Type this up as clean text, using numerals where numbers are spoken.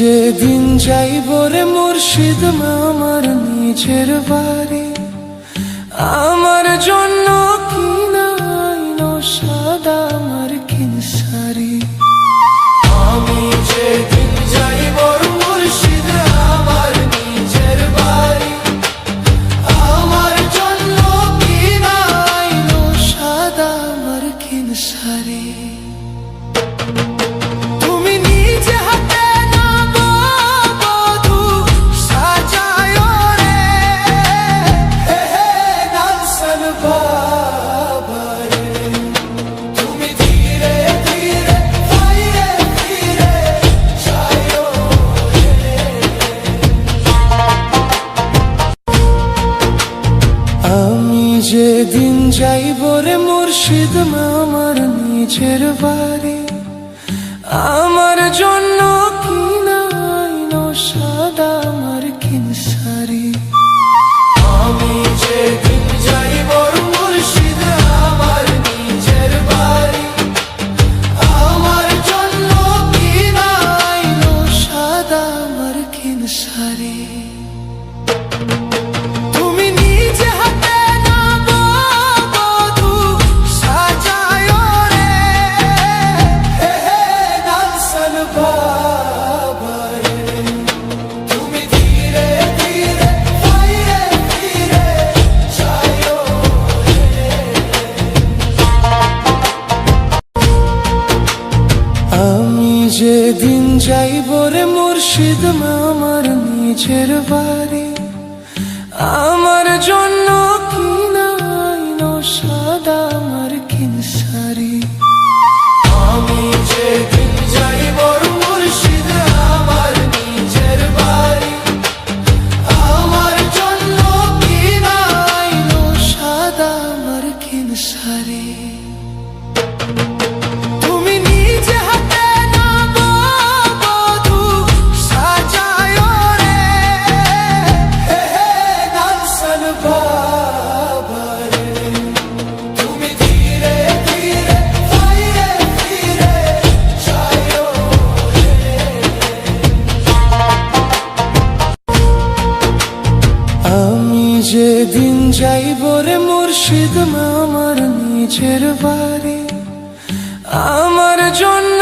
যেদিন যাইব রে মুর্শিদ আমার নিজের বাড়ি, আমার জন্য কিনাইনো সাদা আমার কিনসারি। আমি যেদিন যাইব মুর্শিদ আমার নিজের বাড়ি, আমার জন্য কিনাইনো সাদা আমার কিনসারি। যেদিন যাইব রে মুর্শিদ আমার নিজের বাড়ি, আমার জন্য কিনাইনো সাদা আমার কিনসারি। আমি যেদিন যাইব মুর্শিদ আমার নিজের বাড়ি, আমার জন্য কিনাইনো সাদা আমার কিনসারি। যেদিন যাইব রে মুর্শিদ আমার নিজের বাড়ি, আমার জন্য কিনাইনো সাদা আমার কিনসারি। আমি যেদিন যাইব মুর্শিদ আমার নিজের বাড়ি, আমার জন্য কিনাইনো সাদা আমার কিনসারি। যেদিন যাইব রে মুর্শিদ আমার নিজের বাড়ি, আমার জন্য